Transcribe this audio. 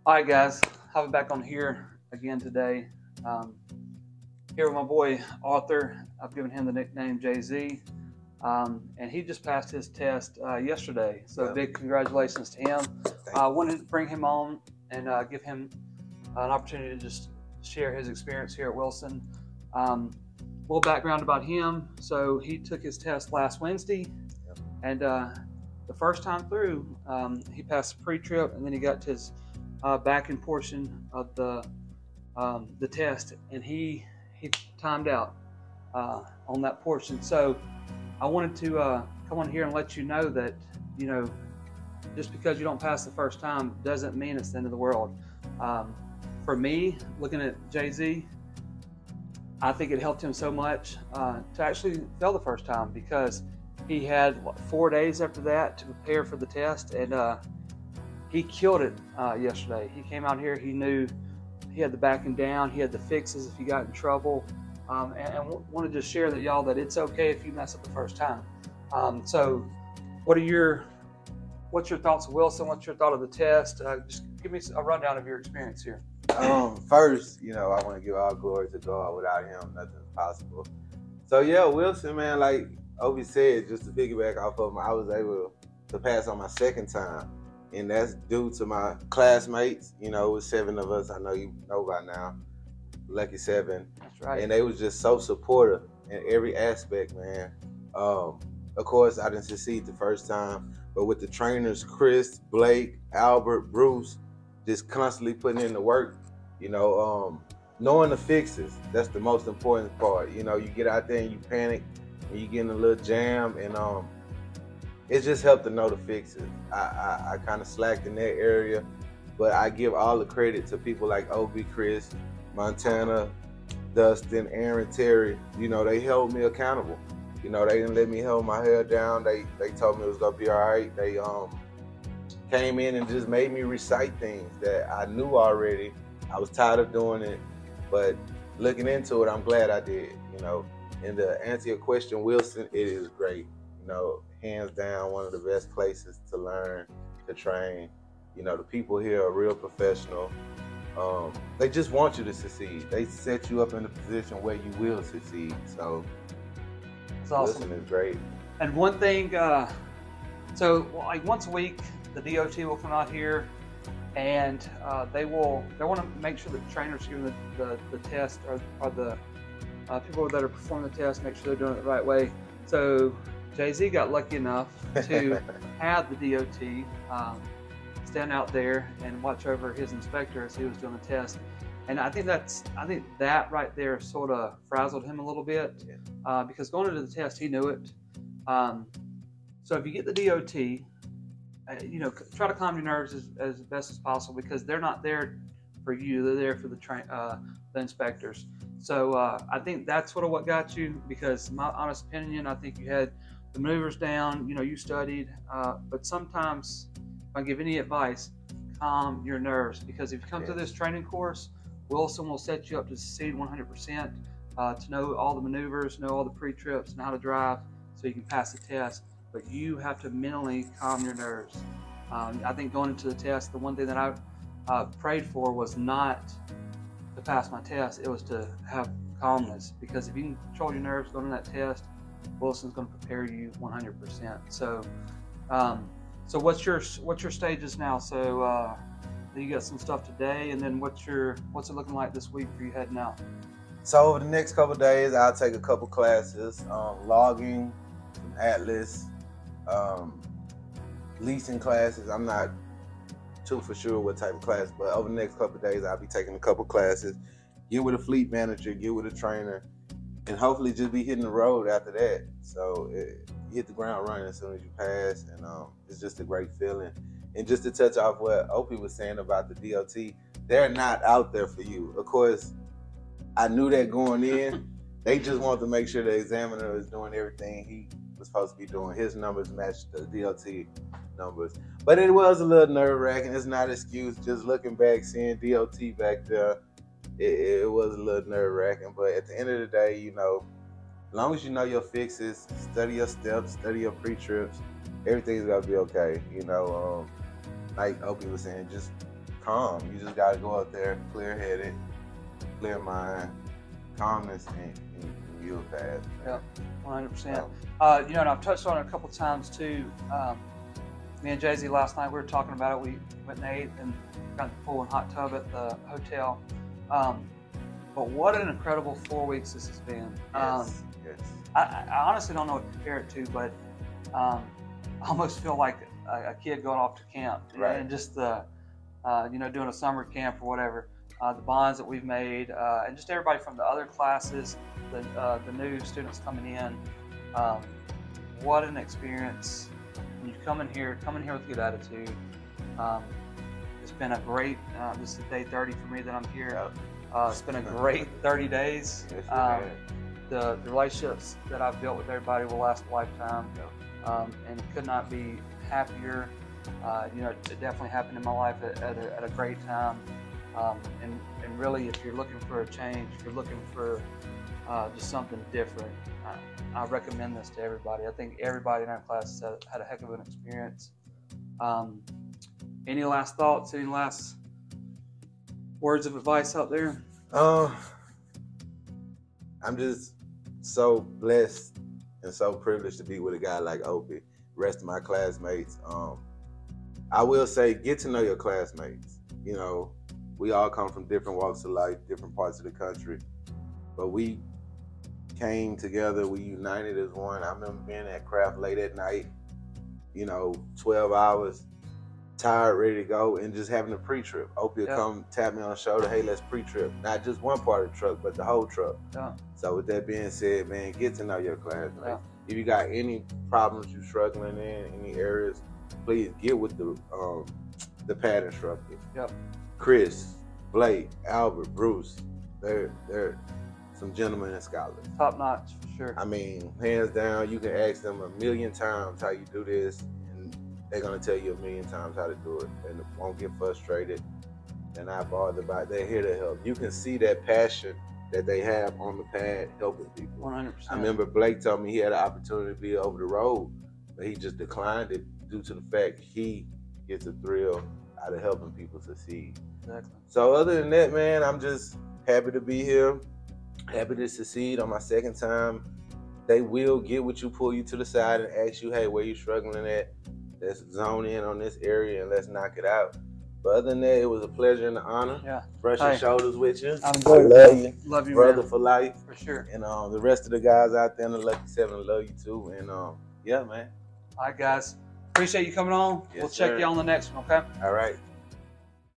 All right, guys, have it back on here again today. Here with my boy Arthur. I've given him the nickname Jay-Z, and he just passed his test yesterday. So big congratulations to him. I wanted to bring him on and give him an opportunity to just share his experience here at Wilson. A little background about him. So he took his test last Wednesday, and the first time through, he passed the pre-trip, and then he got to his back end portion of the test, and he timed out on that portion. So I wanted to come on here and let you know that, you know, just because you don't pass the first time doesn't mean it's the end of the world. For me, looking at Jay-Z, I think it helped him so much to actually fail the first time, because he had 4 days after that to prepare for the test, and he killed it yesterday. He came out here, he knew he had the backing down, he had the fixes if you got in trouble, and wanted to share that y'all that it's okay if you mess up the first time. So what's your thoughts of Wilson? What's your thought of the test? Just give me a rundown of your experience here. First, you know, I want to give all glory to God. Without him, nothing's possible. So yeah, Wilson, man, like Obi said, just to piggyback off of him, I was able to pass on my second time. And that's due to my classmates. You know, it was 7 of us. I know you know by now. Lucky 7. That's right. And they was just so supportive in every aspect, man. Of course, I didn't succeed the first time, but with the trainers, Chris, Blake, Albert, Bruce, just constantly putting in the work, you know, knowing the fixes, that's the most important part. You know, you get out there and you panic, and you get in a little jam, and it just helped to know the fixes. I kind of slacked in that area, but I give all the credit to people like Obi, Chris, Montana, Dustin, Aaron, Terry. You know, they held me accountable. You know, they didn't let me hold my head down. They told me it was gonna be all right. They came in and just made me recite things that I knew already. I was tired of doing it, but looking into it, I'm glad I did. You know, and to answer your question, Wilson, it is great. You know, hands down, one of the best places to learn, to train. You know, the people here are real professional. They just want you to succeed. They set you up in a position where you will succeed. So it's awesome. Wilson is great. And one thing, so like once a week, the DOT will come out here, and they want to make sure that the trainers giving the test are the people that are performing the test, make sure they're doing it the right way. So Jay-Z got lucky enough to have the DOT stand out there and watch over his inspector as he was doing the test. And I think that right there sort of frazzled him a little bit, because going into the test, he knew it. So if you get the DOT, you know, try to calm your nerves as best as possible, because they're not there for you; they're there for the inspectors. So I think that's sort of what got you, because my honest opinion, I think you had the maneuvers down. You know, you studied, but sometimes, if I give any advice, calm your nerves, because if you come to this training course, Wilson will set you up to succeed 100%, to know all the maneuvers, know all the pre-trips, and how to drive, so you can pass the test. But you have to mentally calm your nerves. I think going into the test, the one thing that I prayed for was not to pass my test, it was to have calmness, because if you can control your nerves going into that test, Wilson's going to prepare you 100%. So, so what's your stages now? So you got some stuff today, and then what's it looking like this week for you heading out? So over the next couple of days, I'll take a couple classes, logging, some Atlas, leasing classes. I'm not too for sure what type of class, but over the next couple of days, I'll be taking a couple classes, get with a fleet manager, get with a trainer, and hopefully just be hitting the road after that. So you hit the ground running as soon as you pass, and it's just a great feeling. And just to touch off what Opie was saying about the DOT, they're not out there for you. Of course, I knew that going in. They just want to make sure the examiner is doing everything he was supposed to be doing. His numbers matched the DOT numbers. But it was a little nerve-wracking. It's not an excuse. Just looking back, seeing DOT back there, it was a little nerve-wracking. But at the end of the day, you know, as long as you know your fixes, study your steps, study your pre-trips, everything's going to be okay. You know, like Opie was saying, just calm. You just got to go out there clear-headed, clear mind, calmness, and you'll pass. Yeah, 100%. You know, and I've touched on it a couple times too. Me and Jay-Z last night, we were talking about it. We went and ate and got the pool and hot tub at the hotel. But what an incredible 4 weeks this has been. Yes. I honestly don't know what to compare it to, but I almost feel like a kid going off to camp, right. And just the, you know, doing a summer camp or whatever. The bonds that we've made, and just everybody from the other classes, the new students coming in. What an experience! When you come in here with a good attitude. It's been a great. This is day 30 for me that I'm here. It's been a great 30 days. Yes, the relationships that I've built with everybody will last a lifetime, and could not be happier. You know, it definitely happened in my life at a great time. And really, if you're looking for a change, if you're looking for just something different, I recommend this to everybody. I think everybody in our class had a heck of an experience. Any last thoughts? Any last words of advice out there? I'm just so blessed and so privileged to be with a guy like Opie. Rest of my classmates. I will say, get to know your classmates. You know, we all come from different walks of life, different parts of the country, but we came together, we united as one. I remember being at Couphr late at night, you know, 12 hours, tired, ready to go, and just having a pre-trip. Opie would come tap me on the shoulder, hey, let's pre-trip. Not just one part of the truck, but the whole truck. So with that being said, man, get to know your classmates. If you got any problems you're struggling in, any areas, please get with the pad instructor. Chris, Blake, Albert, Bruce, they're some gentlemen and scholars. Top notch, for sure. I mean, hands down, you can ask them a million times how you do this, and they're gonna tell you a million times how to do it, and won't get frustrated. They're not bothered by it. They're here to help. You can see that passion that they have on the pad helping people. 100%. I remember Blake told me he had an opportunity to be over the road, but he just declined it due to the fact he gets a thrill out of helping people succeed. Exactly. So other than that, man, I'm just happy to be here, happy to succeed on my second time. They will get with you, pull you to the side and ask you, hey, where you struggling at? Let's zone in on this area and let's knock it out. But other than that, it was a pleasure and an honor. Brushing shoulders with you. I love you. Love you, brother, man. for life. For sure. And the rest of the guys out there in the Lucky 7 love you too. And yeah, man. All right, guys. Appreciate you coming on. Yes, we'll check sir. you on the next one, okay? All right.